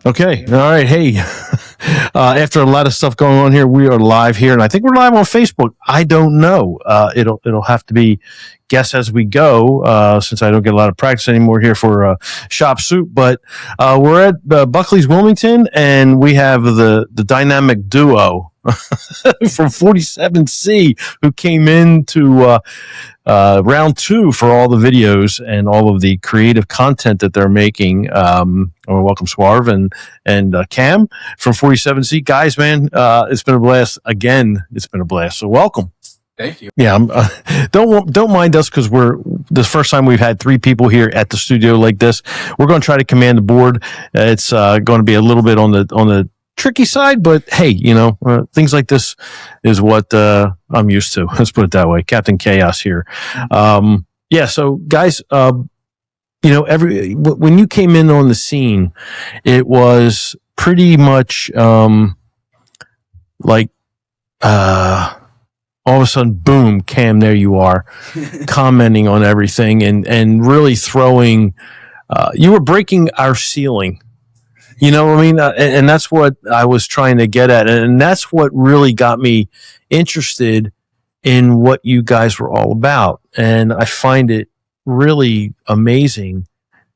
Okay. All right. Hey, after a lot of stuff going on here, we are live here, and I think we're live on Facebook. I don't know. It'll have to be guess as we go, since I don't get a lot of practice anymore here for ShopSoup. But we're at Buckley's Wilmington, and we have the dynamic duo from 47C who came into round two for all the videos and all of the creative content that they're making. I want to welcome Saurav and Kam from 47C. Guys, man, it's been a blast. Again, it's been a blast. So welcome. Thank you. Yeah, don't mind us because we're the first time we've had three people here at the studio like this. We're going to try to command the board. It's going to be a little bit on the tricky side, but hey, things like this is what I'm used to. Let's put it that way. Captain Chaos here. Yeah. So guys, when you came in on the scene, it was pretty much like all of a sudden, boom, Kam, there you are, commenting on everything and really throwing. You were breaking our ceiling. You know what I mean? And that's what I was trying to get at. And that's what really got me interested in what you guys were all about. And I find it really amazing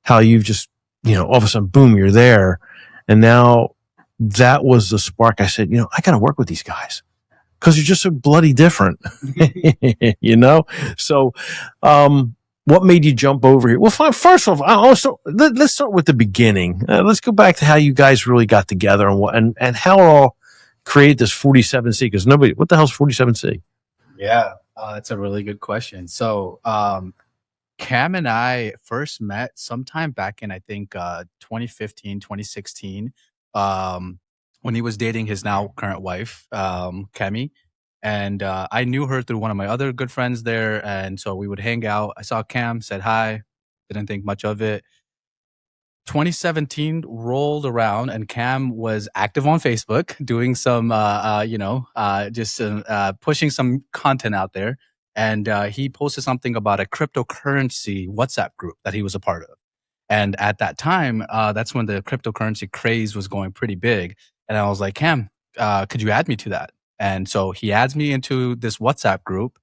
how you've just, all of a sudden, boom, you're there. And now that was the spark. I said, I got to work with these guys because you're just so bloody different, So, what made you jump over here? Well, first off, let's start with the beginning. Let's go back to how you guys really got together and how it all created this 47C. Because what the hell's 47C? Yeah, that's a really good question. So, Kam and I first met sometime back in, I think, 2015, 2016, when he was dating his now current wife, Kemi. And I knew her through one of my other good friends there. And so we would hang out. I saw Kam, said hi, didn't think much of it. 2017 rolled around and Kam was active on Facebook, doing some, pushing some content out there. And he posted something about a cryptocurrency WhatsApp group that he was a part of. And at that time, that's when the cryptocurrency craze was going pretty big. And I was like, Kam, could you add me to that? And so he adds me into this WhatsApp group,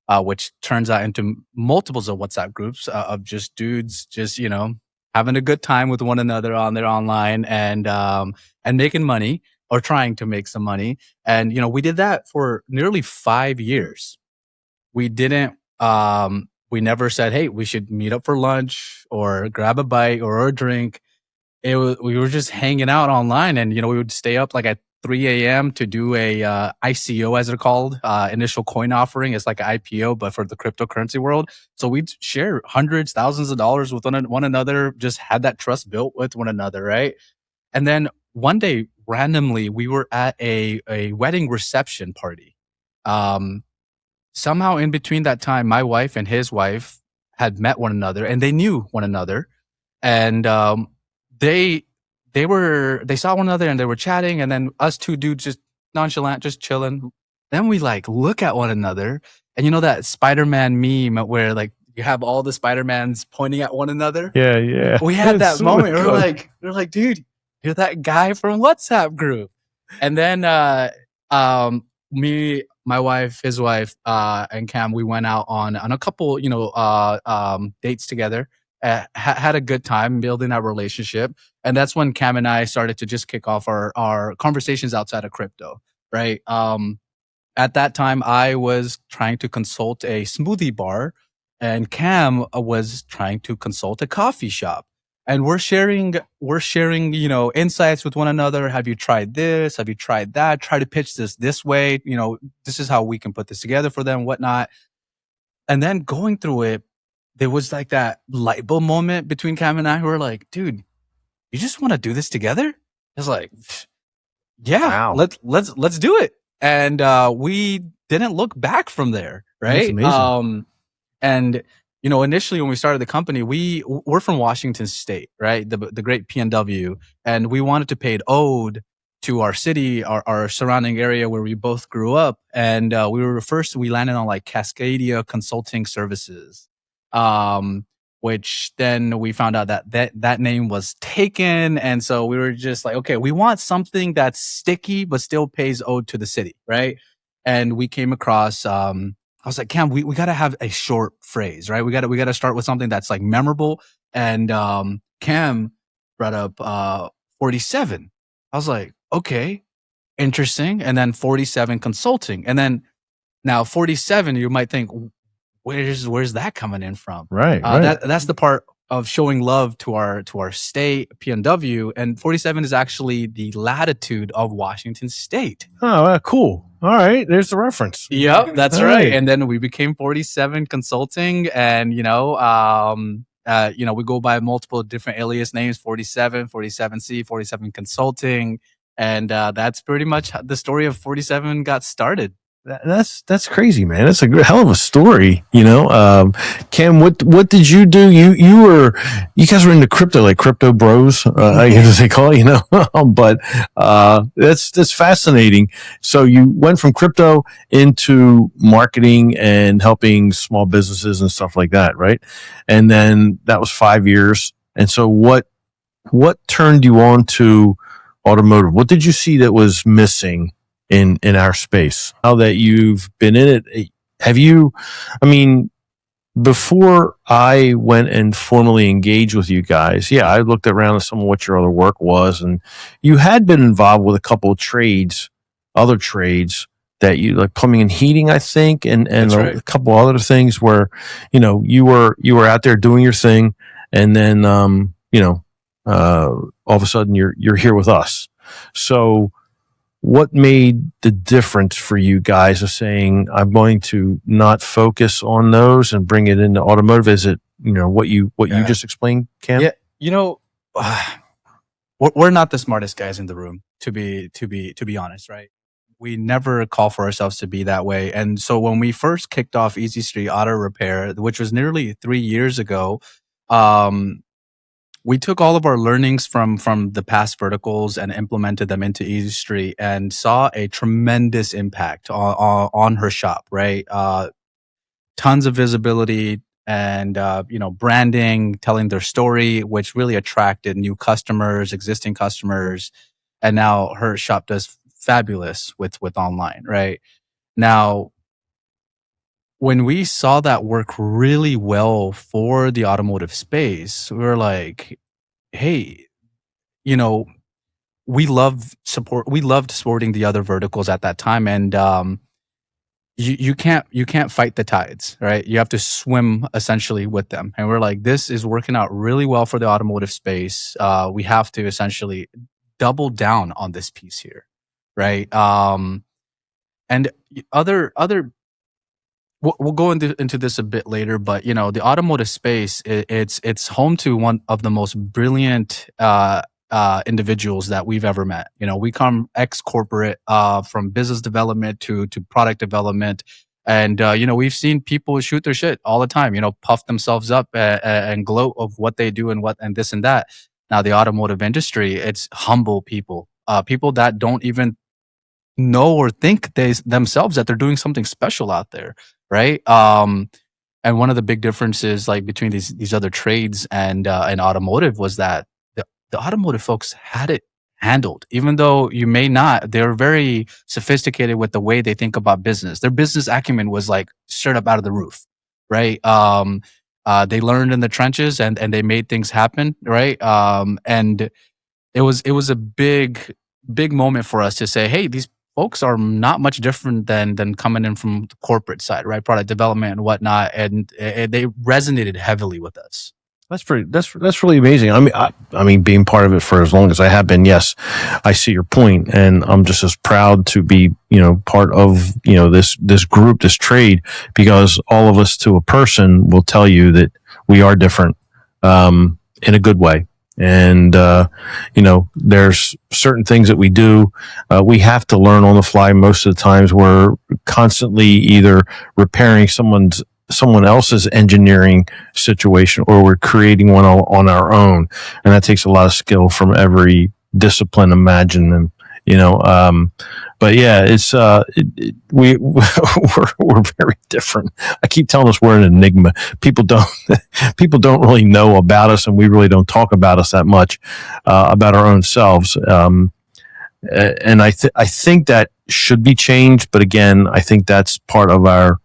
which turns out into multiples of WhatsApp groups of just dudes, just, having a good time with one another on there online and making money or trying to make some money. And, we did that for nearly 5 years. We didn't, we never said, hey, we should meet up for lunch or grab a bite or a drink. We were just hanging out online and, we would stay up like at 3 a.m. to do a ICO, as they're called, initial coin offering. It's like an IPO, but for the cryptocurrency world. So we'd share hundreds, thousands of dollars with one another, just had that trust built with one another, right? And then one day, randomly, we were at a wedding reception party. Somehow in between that time, my wife and his wife had met one another and they knew one another. And they saw one another and they were chatting, and then us two dudes just nonchalant, just chilling. Then we look at one another, and that Spider-Man meme where you have all the Spider-Mans pointing at one another. Yeah. We had that moment. We're like, dude, you're that guy from WhatsApp group. And then me, my wife, his wife, and Kam, we went out on a couple, dates together. Had a good time building our relationship. And that's when Kam and I started to just kick off our conversations outside of crypto, right? At that time, I was trying to consult a smoothie bar and Kam was trying to consult a coffee shop. And we're sharing, insights with one another. Have you tried this? Have you tried that? Try to pitch this way. This is how we can put this together for them, whatnot. And then going through it, there was that light bulb moment between Kam and I who were like, dude, you just want to do this together? I was like, yeah, wow. let's do it. And we didn't look back from there, right? That's amazing. And initially when we started the company, we're from Washington State, right? The great PNW, and we wanted to pay an ode to our city, our surrounding area where we both grew up. And we landed on Cascadia Consulting Services. which then we found out that name was taken. And so we were just like, okay, we want something that's sticky, but still pays ode to the city. Right. And we came across, I was like, Cam, we got to have a short phrase, right? We got to start with something that's like memorable. And, Cam brought up, 47. I was like, okay, interesting. And then 47 consulting. And then now 47, you might think, where's that coming in from? Right. That's the part of showing love to our state, PNW, and 47 is actually the latitude of Washington State. Oh, cool. All right, there's the reference. Yep, that's All right. And then we became 47 Consulting, and we go by multiple different alias names: 47, 47C, 47 Consulting, and that's pretty much how the story of 47 got started. That's crazy, man. That's a hell of a story, Cam, what did you do? You guys were into crypto, like crypto bros, I guess they call it, but that's fascinating. So you went from crypto into marketing and helping small businesses and stuff like that, right? And then that was 5 years. And so what turned you on to automotive? What did you see that was missing in our space? Now that you've been in it, have you, before I went and formally engaged with you guys, I looked around at some of what your other work was, and you had been involved with a couple of other trades that you, like plumbing and heating, I think, and right. a couple other things where, you were out there doing your thing, and then, all of a sudden you're here with us. So what made the difference for you guys of saying, I'm going to not focus on those and bring it into automotive? Is it, what you just explained, Cam? Yeah. We're not the smartest guys in the room, to be honest, right? We never call for ourselves to be that way. And so when we first kicked off Easy Street Auto Repair, which was nearly 3 years ago, we took all of our learnings from the past verticals and implemented them into Easy Street and saw a tremendous impact on her shop, right? Tons of visibility and, branding, telling their story, which really attracted new customers, existing customers. And now her shop does fabulous with online, right? Now, when we saw that work really well for the automotive space, we were like, hey, we loved supporting the other verticals at that time. And you can't fight the tides, right? You have to swim essentially with them. And we're like, this is working out really well for the automotive space. We have to essentially double down on this piece here, right? And other we'll go into this a bit later, but the automotive space, it's home to one of the most brilliant individuals that we've ever met. We come ex-corporate, from business development to product development, and we've seen people shoot their shit all the time. Puff themselves up and gloat of what they do and this and that. Now the automotive industry, it's humble people, people that don't even know or think themselves that they're doing something special out there, right? And one of the big differences, like between these other trades and automotive, was that the automotive folks had it handled. Even though you may not, they're very sophisticated with the way they think about business. Their business acumen was like straight up out of the roof, right? They learned in the trenches and they made things happen, right? And it was a big moment for us to say, hey, these folks are not much different than coming in from the corporate side, right? Product development and whatnot. And they resonated heavily with us. That's really amazing. I mean, being part of it for as long as I have been, yes, I see your point, and I'm just as proud to be, part of, this group, this trade, because all of us to a person will tell you that we are different, in a good way. And, there's certain things that we do. We have to learn on the fly. Most of the times we're constantly either repairing someone else's engineering situation, or we're creating one on our own. And that takes a lot of skill from every discipline imagined But yeah, it's we're very different. I keep telling us we're an enigma. People don't really know about us, and we really don't talk about us that much, about our own selves. And I think that should be changed. But again, I think that's part of our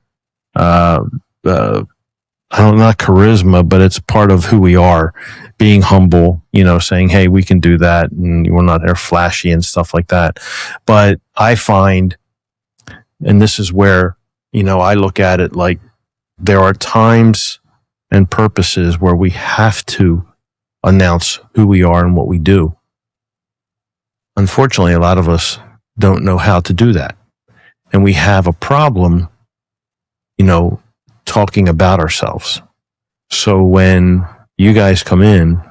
I don't know, not charisma, but it's part of who we are, being humble, saying, hey, we can do that. And we're not there flashy and stuff like that. But I find, and this is where, I look at it like there are times and purposes where we have to announce who we are and what we do. Unfortunately, a lot of us don't know how to do that. And we have a problem, talking about ourselves. So when you guys come in,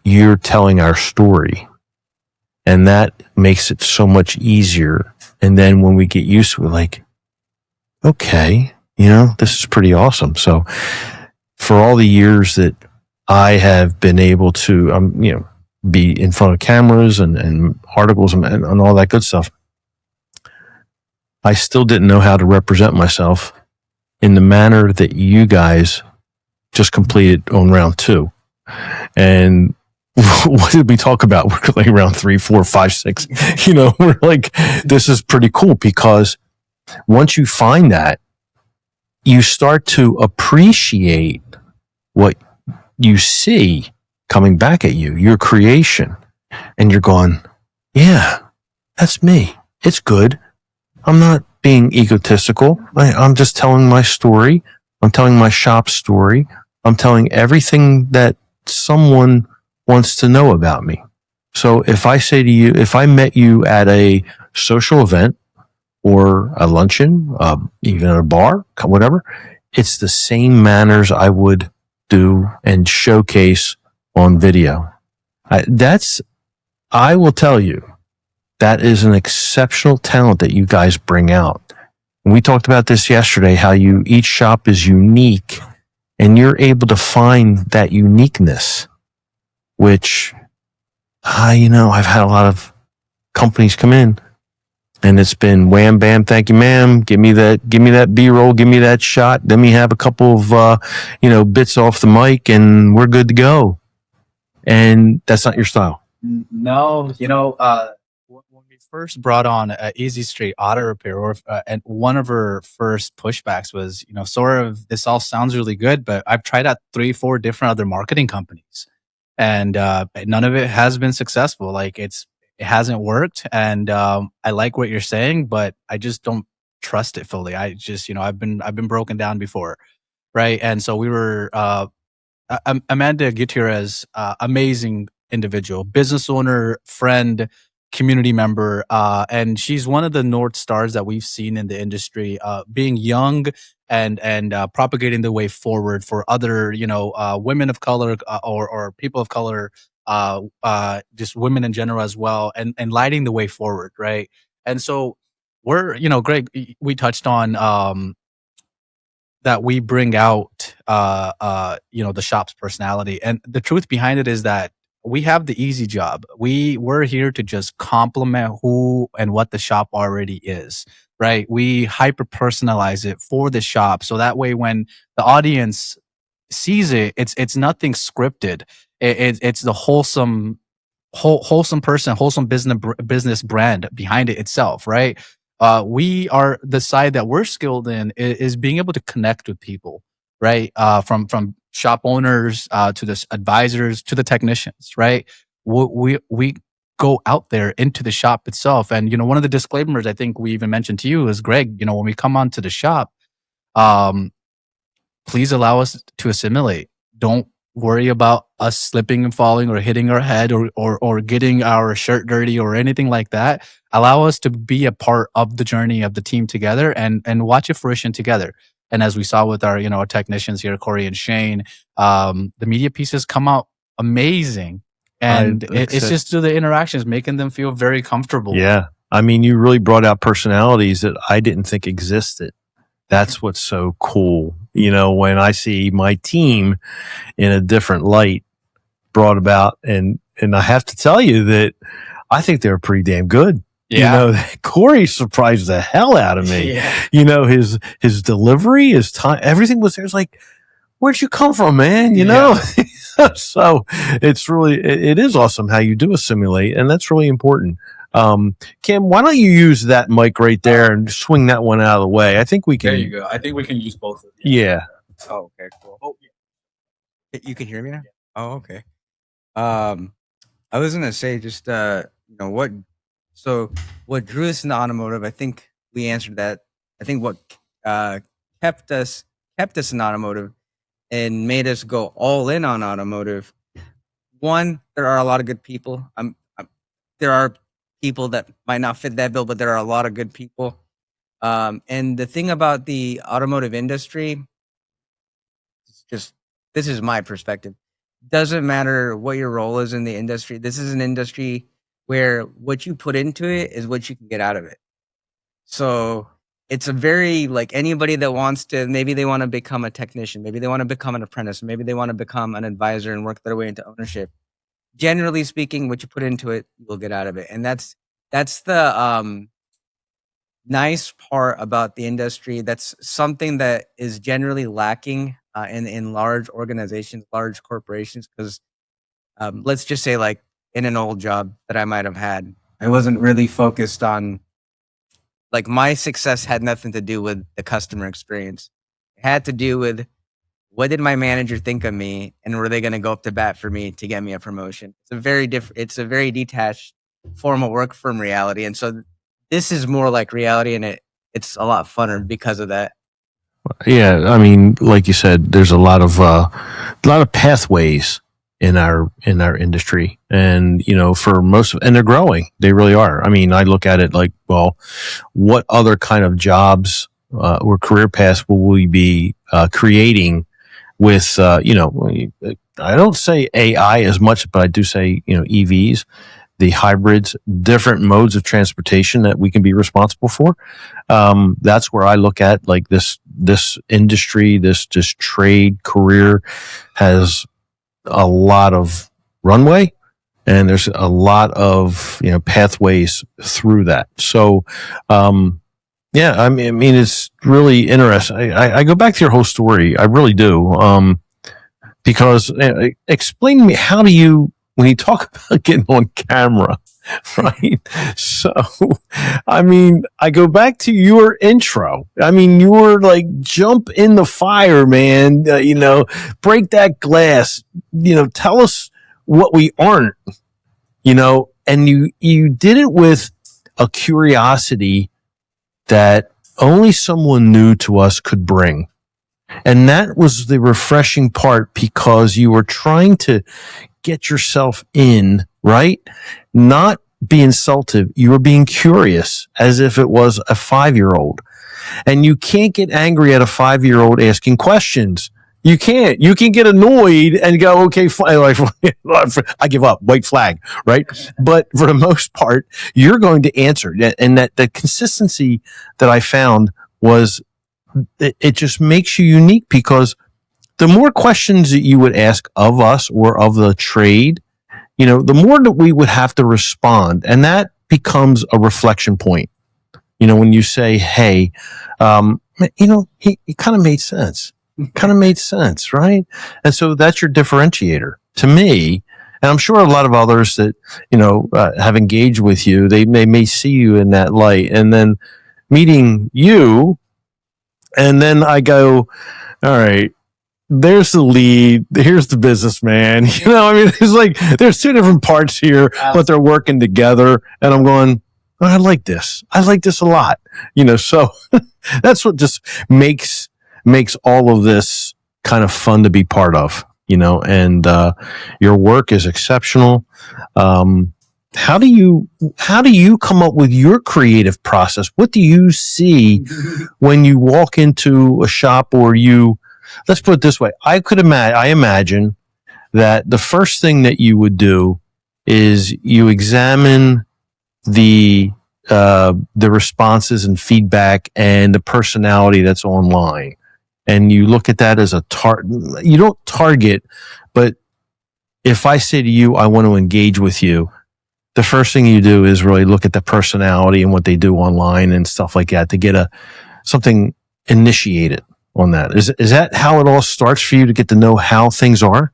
you're telling our story, and that makes it so much easier. And then when we get used to it, like, okay, this is pretty awesome. So for all the years that I have been able to, be in front of cameras and articles and all that good stuff, I still didn't know how to represent myself in the manner that you guys just completed on round 2. And what did we talk about? We're like round 3, 4, 5, 6. We're like, this is pretty cool, because once you find that, you start to appreciate what you see coming back at you, your creation. And you're going, yeah, that's me. It's good. I'm not being egotistical. I'm just telling my story. I'm telling my shop story. I'm telling everything that someone wants to know about me. So if I say to you, if I met you at a social event or a luncheon, even at a bar, whatever, it's the same manners I would do and showcase on video. I will tell you, that is an exceptional talent that you guys bring out. And we talked about this yesterday, how each shop is unique, and you're able to find that uniqueness, which, I've had a lot of companies come in, and it's been wham, bam, thank you, ma'am. Give me that B-roll, give me that shot. Let me have a couple of, bits off the mic, and we're good to go. And that's not your style. No, when we first brought on Easy Street Auto Repair, and one of her first pushbacks was, Saurav, this all sounds really good, but I've tried out 3, 4 different other marketing companies, and none of it has been successful. Like it hasn't worked, and I like what you're saying, but I just don't trust it fully. I just, I've been broken down before, right? And so we were Amanda Gutierrez, amazing individual, business owner, friend, community member, and she's one of the North Stars that we've seen in the industry, being young and propagating the way forward for other, women of color, or people of color, just women in general as well, and lighting the way forward, right? And so we're, Greg, we touched on that we bring out, the shop's personality. And the truth behind it is that we have the easy job. We're here to just complement who and what the shop already is, right? We hyper personalize it for the shop. So that way, when the audience sees it, it's nothing scripted. It's the wholesome person, wholesome business brand behind it itself, right? We are the side that we're skilled in is being able to connect with people, right? From shop owners to the advisors to the technicians, right? We go out there into the shop itself, and one of the disclaimers I think we even mentioned to you is, Greg, when we come onto the shop, please allow us to assimilate. Don't worry about us slipping and falling or hitting our head or getting our shirt dirty or anything like that. Allow us to be a part of the journey of the team together and watch it fruition together. And as we saw with our, our technicians here, Corey and Shane, the media pieces come out amazing. And it's just through the interactions, making them feel very comfortable. Yeah. I mean, you really brought out personalities that I didn't think existed. That's what's so cool. When I see my team in a different light brought about, and I have to tell you that I think they were pretty damn good. Yeah. Corey surprised the hell out of me. Yeah. His delivery, his time, everything was there. It's like, where'd you come from, man? So it is awesome how you do assimilate, and that's really important. Kim, why don't you use that mic right there and swing that one out of the way? I think we can. There you go. I think we can use both of them. Yeah. Oh, okay, cool. Oh, yeah. You can hear me now? Oh, okay. I was gonna say just what drew us into automotive. I think we answered that. I think what kept us in automotive and made us go all in on automotive. One, there are a lot of good people. There are people that might not fit that bill, but there are a lot of good people. And the thing about the automotive industry, this is my perspective. Doesn't matter what your role is in the industry. This is an industry where what you put into it is what you can get out of it. So it's a very, like, anybody that wants to, maybe they want to become a technician, maybe they want to become an apprentice, maybe they want to become an advisor and work their way into ownership. Generally speaking, what you put into it, you will get out of it. And that's the nice part about the industry. That's something that is generally lacking in large organizations, large corporations, because let's just say, like, in an old job that I might have had, I wasn't really focused on, like, my success had nothing to do with the customer experience. It had to do with what did my manager think of me, and were they going to go up to bat for me to get me a promotion? It's a very detached form of work from reality. And so this is more like reality, and it's a lot funner because of that. Yeah, I mean, like you said, there's a lot of pathways in our industry, and for most of, and they're growing. They really are. I mean, I look at it like, well, what other kind of jobs or career paths will we be creating with I don't say AI as much, but I do say EVs, the hybrids, different modes of transportation that we can be responsible for. That's where I look at, like, this industry, this trade career has a lot of runway, and there's a lot of pathways through that. So yeah, I mean it's really interesting. I go back to your whole story. I really do. Because explain to me, how do you, when you talk about getting on camera, right? So, I mean, I go back to your intro. I mean, you were like, jump in the fire, man. Break that glass. Tell us what we aren't. And you did it with a curiosity that only someone new to us could bring. And that was the refreshing part, because you were trying to get yourself in, right? Not be insultive. You were being curious, as if it was a 5-year-old. And you can't get angry at a 5-year-old asking questions. You can't. You can get annoyed and go, okay, fine, I give up, white flag, right? But for the most part, you're going to answer. And that the consistency that I found was, it just makes you unique, because the more questions that you would ask of us or of the trade, the more that we would have to respond. And that becomes a reflection point. When you say, hey, he kind of made sense. Kind of made sense, right? And so that's your differentiator to me. And I'm sure a lot of others that, have engaged with you, they may see you in that light. And then meeting you, and then I go, all right, there's the lead, here's the businessman. I mean, it's like, there's two different parts here, but they're working together. And I'm going, oh, I like this. I like this a lot. So that's what just makes all of this kind of fun to be part of, and your work is exceptional. How do you come up with your creative process? What do you see when you walk into a shop, or let's put it this way. I imagine that the first thing that you would do is you examine the responses and feedback and the personality that's online. And you look at that as a you don't target, but if I say to you, I want to engage with you, the first thing you do is really look at the personality and what they do online and stuff like that to get something initiated on that. Is that how it all starts for you to get to know how things are?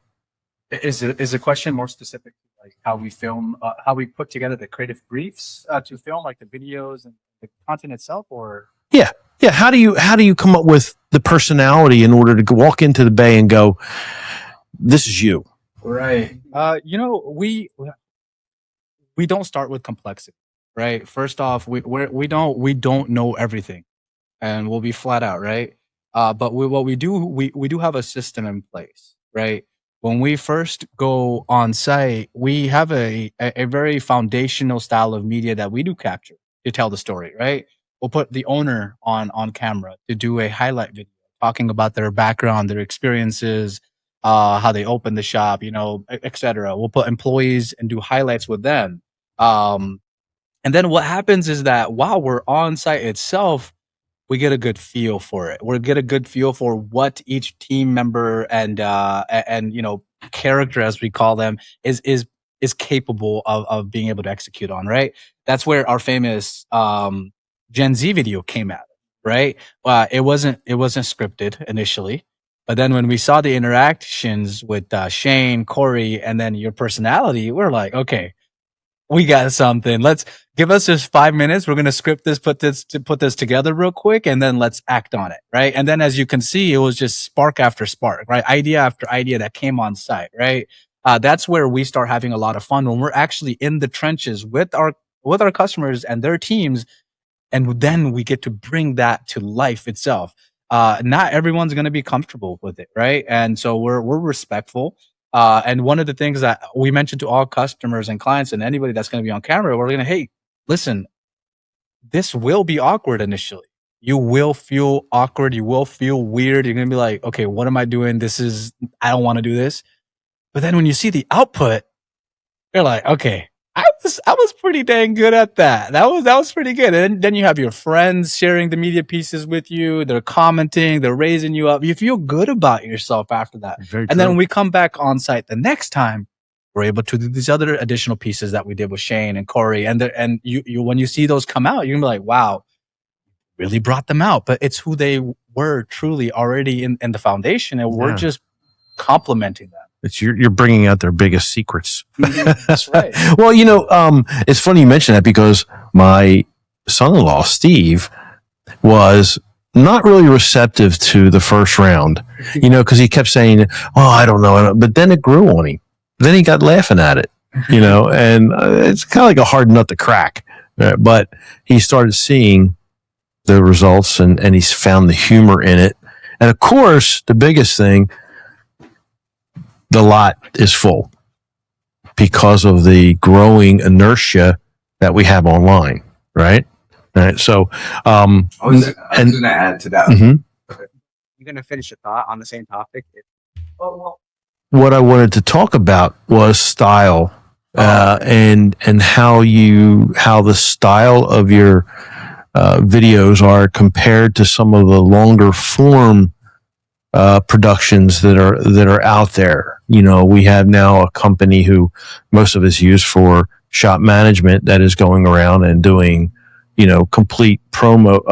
Is the question more specific, like how we film, how we put together the creative briefs to film, like the videos and the content itself, or? Yeah. How do you come up with the personality in order to walk into the bay and go, this is you? Right. We don't start with complexity, right? First off, we don't know everything, and we'll be flat out, right? But what we do have a system in place, right? When we first go on site, we have a very foundational style of media that we do capture to tell the story, right? We'll put the owner on camera to do a highlight video talking about their background, their experiences, how they opened the shop, et cetera. We'll put employees and do highlights with them. And then what happens is that while we're on site itself, we get a good feel for it. We get a good feel for what each team member and character, as we call them, is capable of being able to execute on. Right. That's where our famous Gen Z video came out. Right. It wasn't scripted initially, but then when we saw the interactions with Shane, Corey, and then your personality, we're like, okay, we got something. Let's give us just 5 minutes. We're going to script this, put this together real quick, and then let's act on it. Right. And then as you can see, it was just spark after spark, right? Idea after idea that came on site. Right. That's where we start having a lot of fun when we're actually in the trenches with our customers and their teams. And then we get to bring that to life itself. Not everyone's going to be comfortable with it. Right. And so we're respectful. And one of the things that we mentioned to all customers and clients and anybody that's going to be on camera, we're going to, hey, listen, this will be awkward initially. You will feel awkward. You will feel weird. You're going to be like, okay, what am I doing? I don't want to do this. But then when you see the output, you're like, okay, I was pretty dang good at that. That was pretty good. And then you have your friends sharing the media pieces with you. They're commenting, they're raising you up. You feel good about yourself after that. Very and true. then when we come back on site the next time, we're able to do these other additional pieces that we did with Shane and Corey. And you when you see those come out, you're gonna be like, wow, really brought them out. But it's who they were truly already in the foundation, and we're just complementing them. You're bringing out their biggest secrets. That's right. Well, it's funny you mention that because my son-in-law, Steve, was not really receptive to the first round, because he kept saying, oh, I don't know. But then it grew on him. Then he got laughing at it, and it's kind of like a hard nut to crack. But he started seeing the results and he's found the humor in it. And of course, the biggest thing, the lot is full because of the growing inertia that we have online, right? Right. So, I was going to add to that. Mm-hmm. You're going to finish a thought on the same topic. What I wanted to talk about was style, and how the style of your videos are compared to some of the longer form productions that are out there. We have now a company who most of us use for shop management that is going around and doing, complete promo,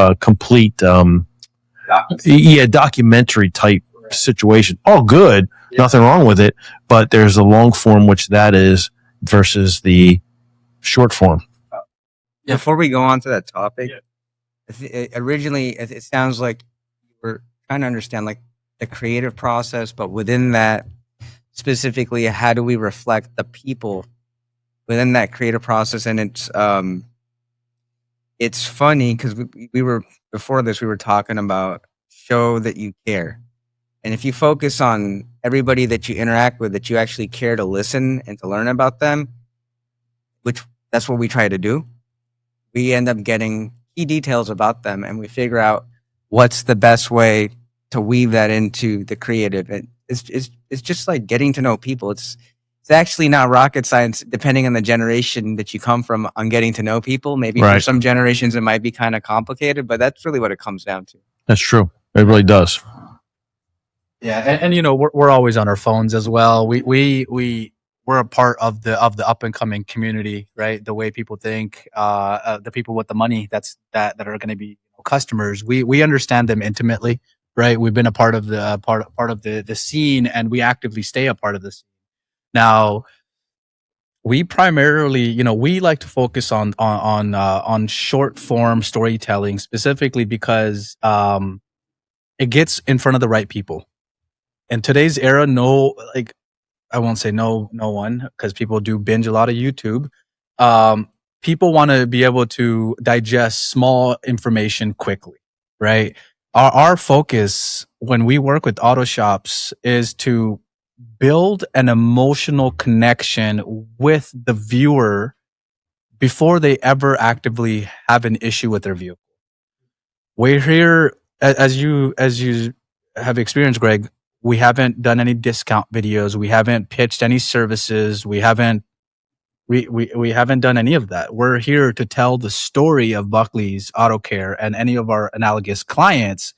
documentary type situation. All good, nothing wrong with it, but there's a long form, which that is, versus the short form. Before we go on to that topic, originally it sounds like we're trying to understand like the creative process, but within that, specifically, how do we reflect the within that creative process? And it's funny because we were before this, we were talking about show that you care. And if you focus on everybody that you interact with, that you actually care to listen and to learn about them, which that's what we try to do, we end up getting key details about them, and we figure out what's the best way to weave that into the creative. It's just like getting to know people. It's actually not rocket science, depending on the generation that you come from, on getting to know people. Maybe for some generations it might be kind of complicated, but that's really what it comes down to. That's true. It really does. Yeah, and we're always on our phones as well. We're we're a part of the up and coming community, right? The way people think, the people with the money that are going to be customers. We understand them intimately, right? We've been a part of the part of the scene, and we actively stay a part of this. Now, we primarily, we like to focus on short form storytelling, specifically because it gets in front of the right people. In today's era, I won't say no one, because people do binge a lot of YouTube. People want to be able to digest small information quickly, right? Our focus when we work with auto shops is to build an emotional connection with the viewer before they ever actively have an issue with their vehicle. We're here, as you have experienced, Greg. We haven't done any discount videos. We haven't pitched any services. We haven't done any of that. We're here to tell the story of Buckley's Auto Care and any of our analogous clients,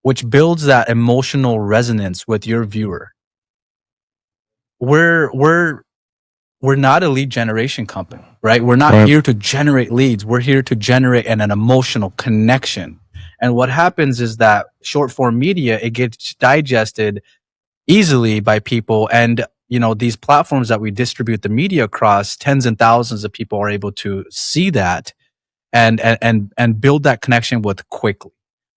which builds that emotional resonance with your viewer. We're not a lead generation company, right? We're not here to generate leads. We're here to generate an emotional connection. And what happens is that short form media, it gets digested easily by people. And, these platforms that we distribute the media across, tens and thousands of people are able to see that and build that connection with quickly,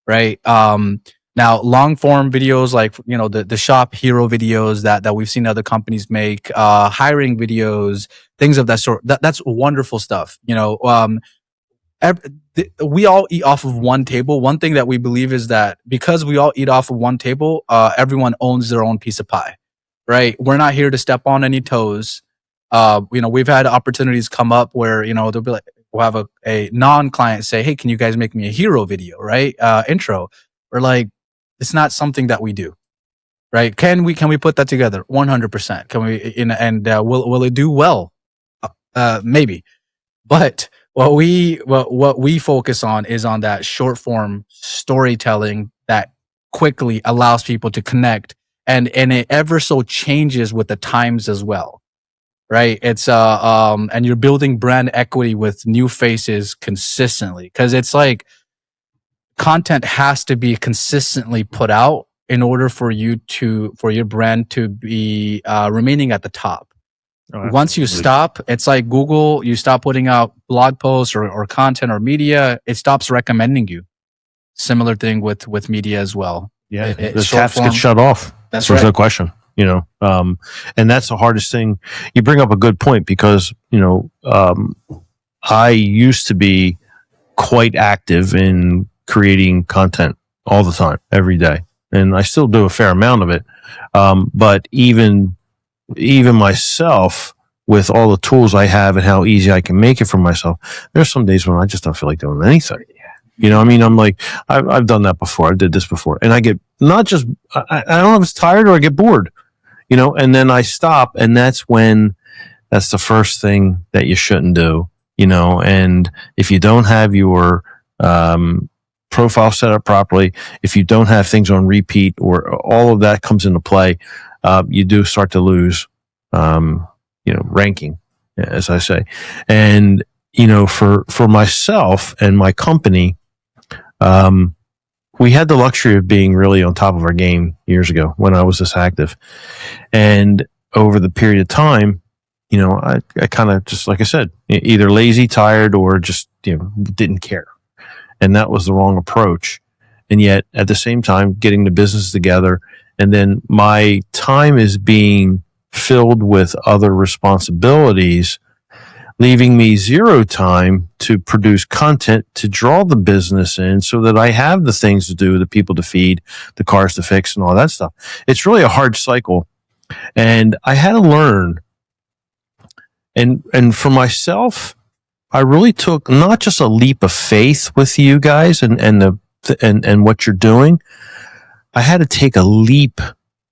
right? Now, long form videos like, the shop hero videos that we've seen other companies make, hiring videos, things of that sort. That's wonderful stuff. We all eat off of one table. One thing that we believe is that because we all eat off of one table, everyone owns their own piece of pie, right? We're not here to step on any toes. We've had opportunities come up where, they'll be like, we'll have a non-client say, hey, can you guys make me a hero video, right? Intro. We're like, it's not something that we do, right? Can we put that together? 100%. Can we, will it do well? Maybe. But what we focus on is on that short form storytelling that quickly allows people to connect, and it ever so changes with the times as well, right? It's and you're building brand equity with new faces consistently, because it's like content has to be consistently put out in order for your brand to be remaining at the top. Once you stop, it's like Google, you stop putting out blog posts or content or media, it stops recommending you. Similar thing with media as well. Yeah, the taps get shut off. That's There's right. no question, and that's the hardest thing. You bring up a good point because, I used to be quite active in creating content all the time, every day. And I still do a fair amount of it. But even myself, with all the tools I have and how easy I can make it for myself, there's some days when I just don't feel like doing anything. I'm like, I've done that before. I did this before. And I get not just, I don't know if it's tired or I get bored, and then I stop. And that's the first thing that you shouldn't do, and if you don't have your, profile set up properly, if you don't have things on repeat, or all of that comes into play, you do start to lose, ranking, as I say. And, for myself and my company, we had the luxury of being really on top of our game years ago when I was this active. And over the period of time, I kind of, just like I said, either lazy, tired, or just, didn't care. And that was the wrong approach. And yet at the same time, getting the business together, and then my time is being filled with other responsibilities, leaving me zero time to produce content to draw the business in so that I have the things to do, the people to feed, the cars to fix, and all that stuff. It's really a hard cycle. And I had to learn. And for myself, I really took not just a leap of faith with you guys and what you're doing. I had to take a leap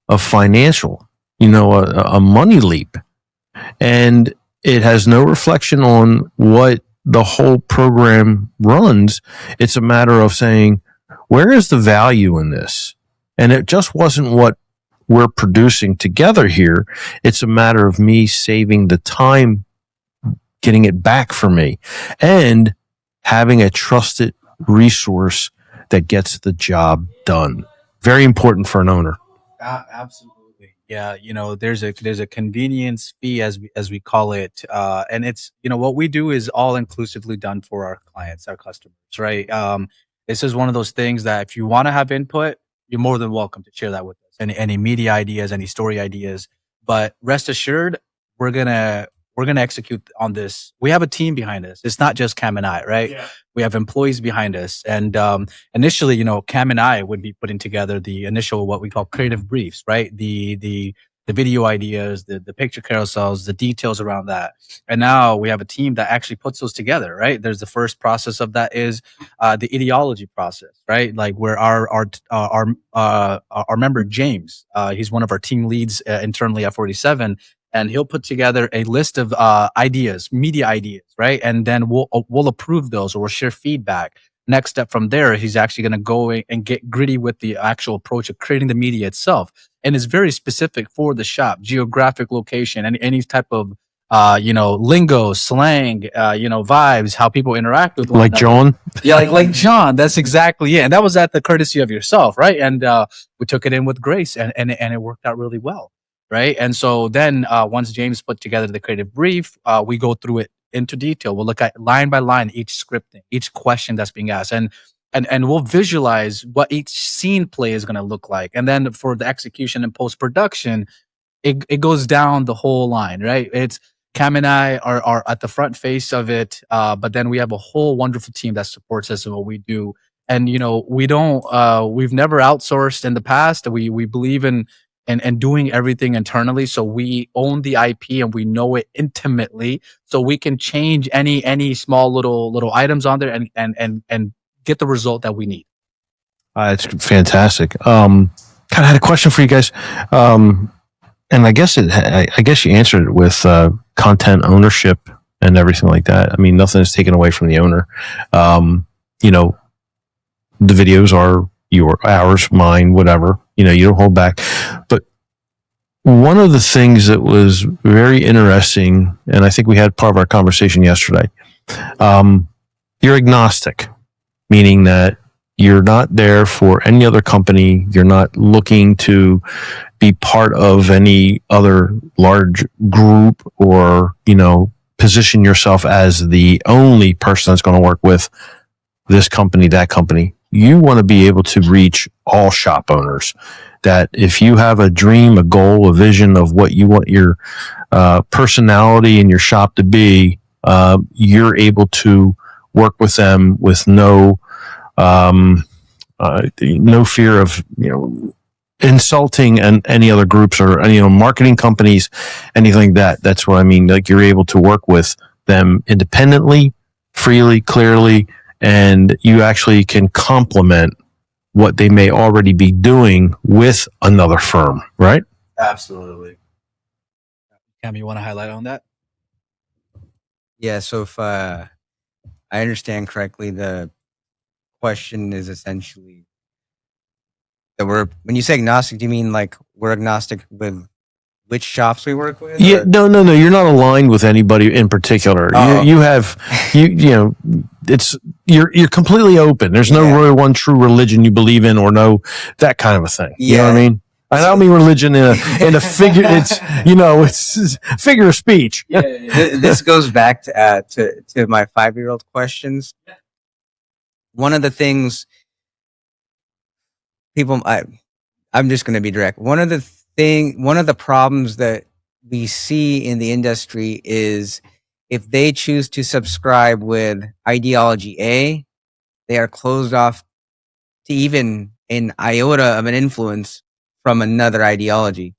of financial, a money leap. And it has no reflection on what the whole program runs. It's a matter of saying, where is the value in this? And it just wasn't what we're producing together here. It's a matter of me saving the time, getting it back for me, and having a trusted resource that gets the job done. Very important for an owner. Absolutely. Yeah, there's a convenience fee as we call it, and it's what we do is all inclusively done for our clients, our customers, right? This is one of those things that if you want to have input, you're more than welcome to share that with us. Any media ideas, any story ideas, but rest assured, we're gonna execute on this. We have a team behind us. It's not just Cam and I, right? Yeah. We have employees behind us, and initially, Cam and I would be putting together the initial what we call creative briefs, right? The video ideas, the picture carousels, the details around that. And now we have a team that actually puts those together, right? There's the first process of that is the ideology process, right? Like where our member James, he's one of our team leads internally at 47. And he'll put together a list of ideas, media ideas, right? And then we'll approve those or we'll share feedback. Next step from there, he's actually going to go and get gritty with the actual approach of creating the media itself. And it's very specific for the shop, geographic location, and any type of lingo, slang, vibes, how people interact with one like another. John. Yeah, like John. That's exactly it. And that was at the courtesy of yourself, right? And we took it in with grace, and it worked out really well. Right. And so then once James put together the creative brief, we go through it into detail. We'll look at line by line, each scripting, each question that's being asked, and we'll visualize what each scene play is going to look like. And then for the execution and post production, it goes down the whole line. Right. It's Cam and I are at the front face of it. But then we have a whole wonderful team that supports us in what we do. And, we've never outsourced in the past. We believe in and doing everything internally. So we own the IP and we know it intimately. So we can change any small little items on there and get the result that we need. It's fantastic. Kind of had a question for you guys. And I guess you answered it with content ownership and everything like that. I mean, nothing is taken away from the owner. The videos are ours, mine, whatever. You don't hold back. But one of the things that was very interesting, and I think we had part of our conversation yesterday, you're agnostic, meaning that you're not there for any other company. You're not looking to be part of any other large group or, position yourself as the only person that's going to work with this company, that company. You want to be able to reach all shop owners. That if you have a dream, a goal, a vision of what you want your personality in your shop to be, you're able to work with them with no fear of insulting and any other groups or marketing companies, anything like that. That's what I mean. Like you're able to work with them independently, freely, clearly, and you actually can complement what they may already be doing with another firm, right? Absolutely. Cam, you want to highlight on that? Yeah. So if I understand correctly, the question is essentially that when you say agnostic, do you mean like we're agnostic with which shops we work with? Yeah, no. You're not aligned with anybody in particular. Oh. You're completely open. There's no really one true religion you believe in or no that kind of a thing. You know what I mean? I don't mean religion in a figure. It's it's figure of speech. Yeah. This goes back to my 5-year-old questions. One of the things I'm just going to be direct. One of the problems that we see in the industry is if they choose to subscribe with ideology A, they are closed off to even an iota of an influence from another ideology.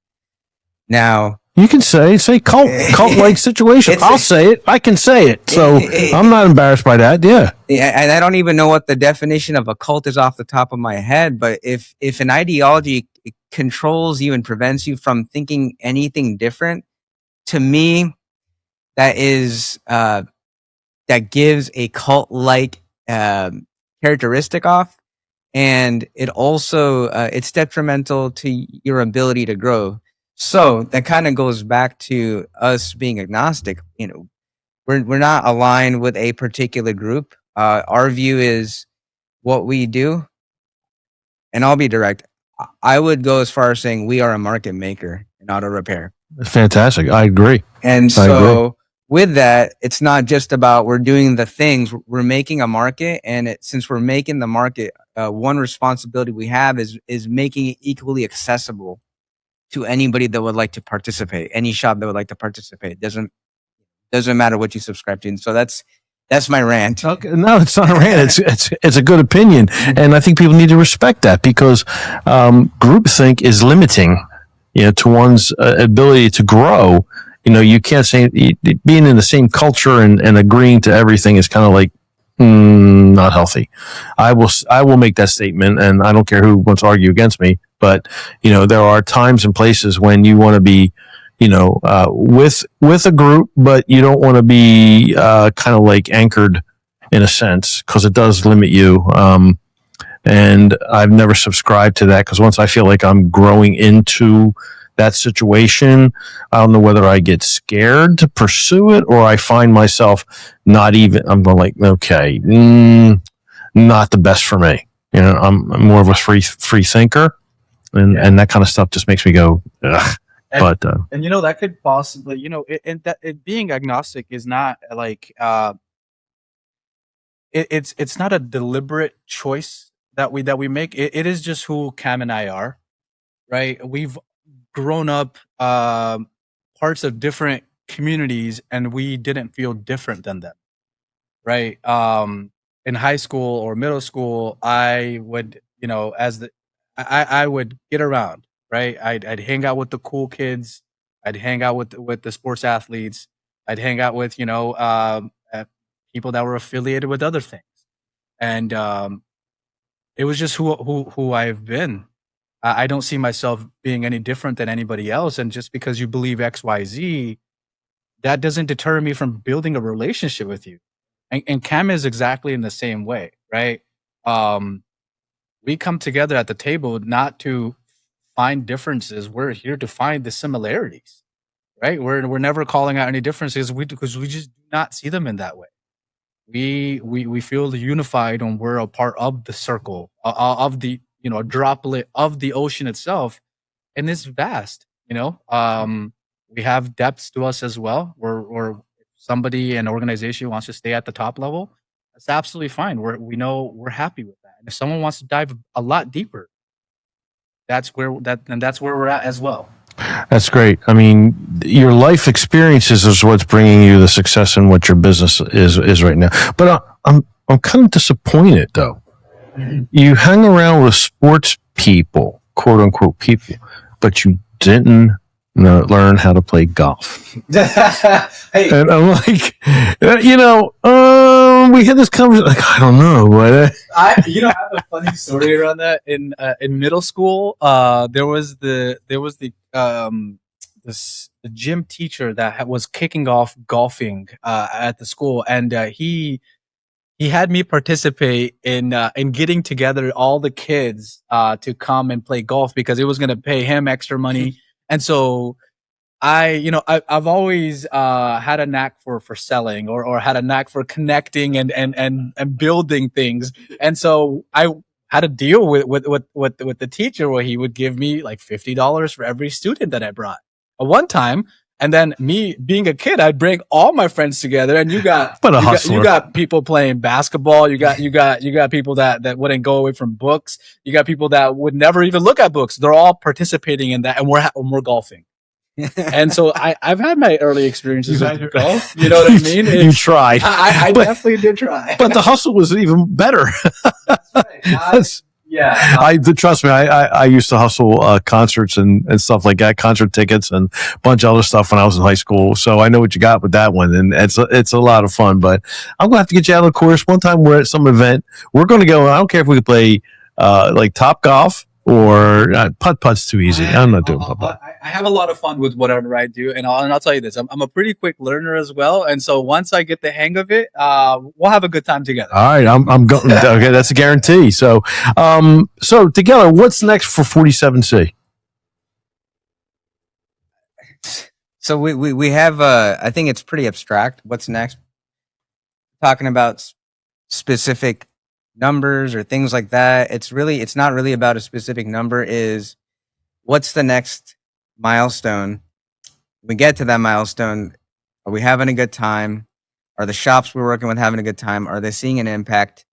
Now, you can say cult-like situation. I'll say it. I can say it. So I'm not embarrassed by that. Yeah. And I don't even know what the definition of a cult is off the top of my head. But if an ideology controls you and prevents you from thinking anything different, to me, that is that gives a cult-like characteristic off. and it also it's detrimental to your ability to grow. So that kind of goes back to us being agnostic. You know, we're not aligned with a particular group. Our view is what we do, and I'll be direct. I would go as far as saying we are a market maker in auto repair. Fantastic. I agree. And so with that, it's not just about we're doing the things, we're making a market. And since we're making the market, one responsibility we have is making it equally accessible to anybody that would like to participate, any shop that would like to participate. Doesn't matter what you subscribe to. And so that's my rant. Okay. No, it's not a rant. It's a good opinion. And I think people need to respect that, because groupthink is limiting, to one's ability to grow. You can't say being in the same culture and agreeing to everything is kind of like not healthy. I will make that statement, and I don't care who wants to argue against me. But there are times and places when you want to be, with a group, but you don't want to be kind of like anchored in a sense, because it does limit you. And I've never subscribed to that, because once I feel like I'm growing into that situation, I don't know whether I get scared to pursue it or I find myself I'm going like, okay, not the best for me. I'm more of a free thinker, and that kind of stuff just makes me go, ugh. And that could possibly, being agnostic is not like, it's not a deliberate choice that we make. It is just who Cam and I are, right? We've grown up parts of different communities, and we didn't feel different than them, right? In high school or middle school, I would, I would get around, right? I'd hang out with the cool kids. I'd hang out with the sports athletes. I'd hang out with, people that were affiliated with other things. And it was just who I've been. I don't see myself being any different than anybody else. And just because you believe X, Y, Z, that doesn't deter me from building a relationship with you. And Cam is exactly in the same way, right? We come together at the table not to find differences. We're here to find the similarities, right? We're never calling out any differences because we just do not see them in that way. We feel unified when we're a part of the circle, of the, a droplet of the ocean itself. And it's vast, we have depths to us as well. We're somebody, an organization wants to stay at the top level, that's absolutely fine. We're happy with that. And if someone wants to dive a lot deeper, that's where we're at as well. That's great. I mean, your life experiences is what's bringing you the success in what your business is right now. But I'm kind of disappointed though. Mm-hmm. You hang around with sports people, quote unquote people, but you didn't learn how to play golf. Hey. And I'm like, we had this conversation. Like, I don't know, but I have a funny story around that. In middle school, there was the gym teacher that was kicking off golfing at the school, and he had me participate in getting together all the kids to come and play golf because it was going to pay him extra money. And so I've always had a knack for selling or had a knack for connecting and building things. And so I had a deal with the teacher where he would give me like $50 for every student that I brought at one time. And then me being a kid, I'd bring all my friends together, and you got people playing basketball. You got people that wouldn't go away from books. You got people that would never even look at books. They're all participating in that, and we're golfing. And so I've had my early experiences with golf. You know what I mean? You tried. I definitely did try. But the hustle was even better. That's right. Trust me, I used to hustle concerts and stuff like that, concert tickets and a bunch of other stuff when I was in high school. So I know what you got with that one, and it's a lot of fun. But I'm gonna have to get you out of the course. One time we're at some event, we're gonna go. I don't care if we play like Top Golf or putt-putt's too easy. I'm not doing putt-putt. I have a lot of fun with whatever I do, and I'll tell you this: I'm a pretty quick learner as well, and so once I get the hang of it, we'll have a good time together. All right, I'm going. Okay, that's a guarantee. So, so together, what's next for 47C? So we have I think it's pretty abstract. What's next? Talking about specific numbers or things like that. It's not really about a specific number. Is what's the next milestone? We get to that milestone. Are we having a good time? Are the shops we're working with having a good time? Are they seeing an impact?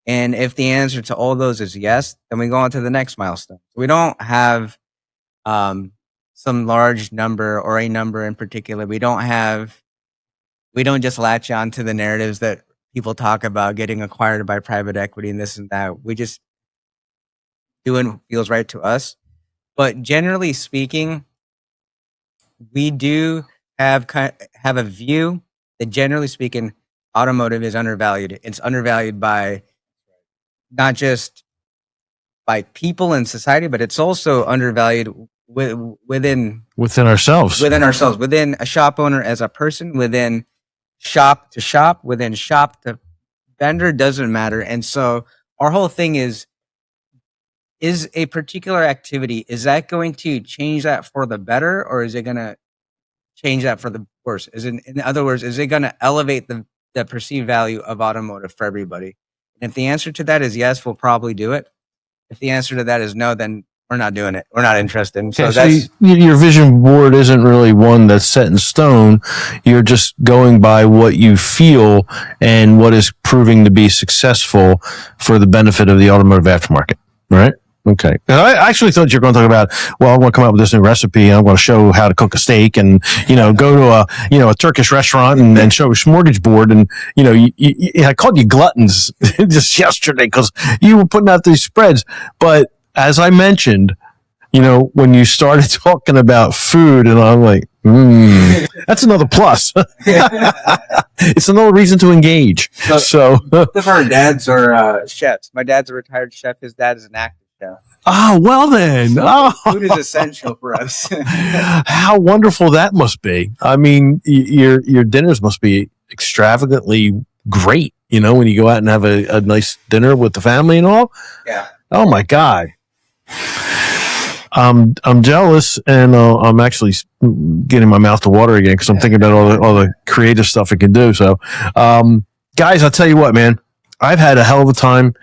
And if the answer to all those is yes, then we go on to the next milestone. We don't have some large number or a number in particular. We don't just latch on to the narratives that people talk about getting acquired by private equity and this and that. We just doing what feels right to us. But generally speaking, we do have a view that generally speaking, automotive is undervalued. It's undervalued by not just by people in society, but it's also undervalued within ourselves, within a shop owner as a person, within shop to shop, within shop to vendor, doesn't matter. And so our whole thing is a particular activity, is that going to change that for the better, or is it going to change that for the worse? In other words, is it going to elevate the perceived value of automotive for everybody? And if the answer to that is yes, we'll probably do it. If the answer to that is no, then we're not doing it. We're not interested. Okay, so your vision board isn't really one that's set in stone. You're just going by what you feel and what is proving to be successful for the benefit of the automotive aftermarket, right? Okay. I actually thought you were going to talk about, well, I'm going to come up with this new recipe and I'm going to show how to cook a steak and, go to a Turkish restaurant and show a smorgasbord. And, I called you gluttons just yesterday because you were putting out these spreads. But as I mentioned, when you started talking about food and I'm like, that's another plus. It's another reason to engage. So both of our dads are chefs. My dad's a retired chef. His dad is an actor. Oh, well then. Food is essential for us. How wonderful that must be. I mean, your dinners must be extravagantly great, when you go out and have a nice dinner with the family and all. Yeah. Oh my God. I'm jealous, and I'm actually getting my mouth to water again because I'm thinking about all the creative stuff it can do. So, guys, I'll tell you what, man. I've had a hell of a time.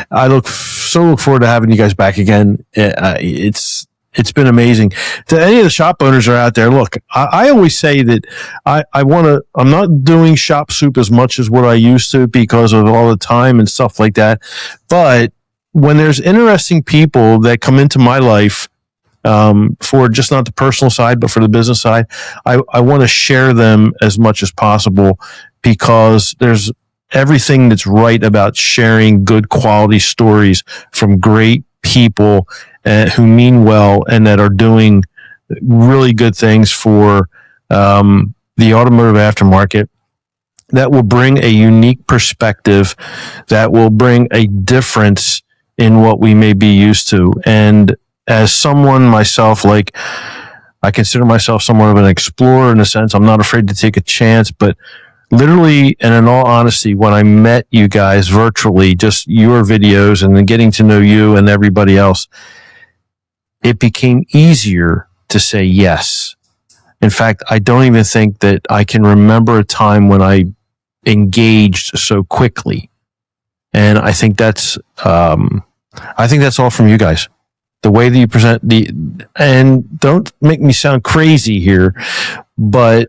I look forward to having you guys back again. It's been amazing. To any of the shop owners that are out there, look, I always say that I'm not doing ShopSoup as much as what I used to because of all the time and stuff like that. But when there's interesting people that come into my life, for just not the personal side, but for the business side, I want to share them as much as possible because there's everything that's right about sharing good quality stories from great people who mean well and that are doing really good things for the automotive aftermarket, that will bring a unique perspective, that will bring a difference in what we may be used to. And as someone myself, like I consider myself somewhat of an explorer in a sense, I'm not afraid to take a chance, but literally, and in all honesty, when I met you guys virtually, just your videos and then getting to know you and everybody else, it became easier to say yes. In fact, I don't even think that I can remember a time when I engaged so quickly. And I think that's all from you guys. The way that you present and don't make me sound crazy here, but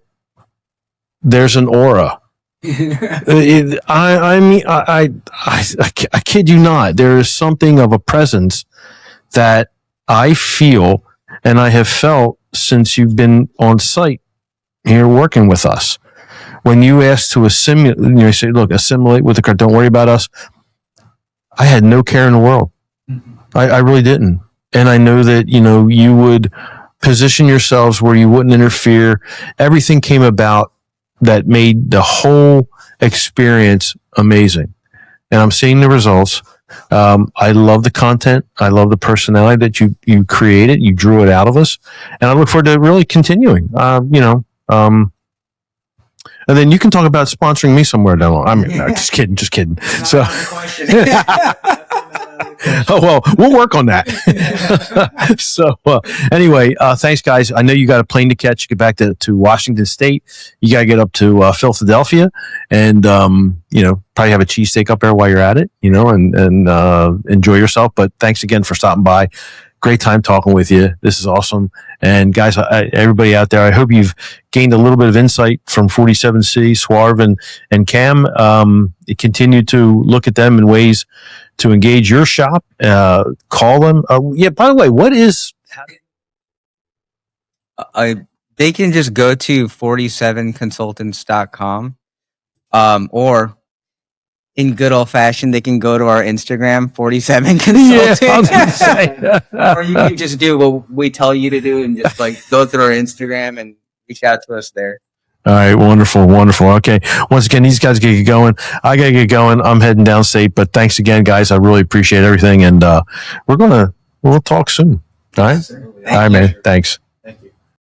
there's an aura. I kid you not. There is something of a presence that I feel and I have felt since you've been on site here working with us. When you asked to assimilate, you say, look, assimilate with the car. Don't worry about us. I had no care in the world. I really didn't. And I know that, you would position yourselves where you wouldn't interfere. Everything came about that made the whole experience amazing. And I'm seeing the results. I love the content. I love the personality that you created. You drew it out of us, and I look forward to really continuing. And then you can talk about sponsoring me somewhere down the line. I mean, no, just kidding. So, oh well, we'll work on that. So anyway, thanks guys. I know you got a plane to catch. You get back to Washington State. You got to get up to Philadelphia, and probably have a cheesesteak up there while you're at it. And enjoy yourself. But thanks again for stopping by. Great time talking with you. This is awesome. And guys, everybody out there, I hope you've gained a little bit of insight from 47C, Saurav, and Kam. Continue to look at them in ways to engage your shop. Call them. By the way, what is... They can just go to 47consultants.com, or in good old fashioned, they can go to our Instagram, 47 Consultants. Yeah, I was gonna say. Or you can just do what we tell you to do and just go through our Instagram and reach out to us there. All right, wonderful. Okay, once again, these guys gotta get going. I gotta get going. I'm heading downstate, but thanks again, guys. I really appreciate everything, and we'll talk soon. All right, all right, man. Thanks.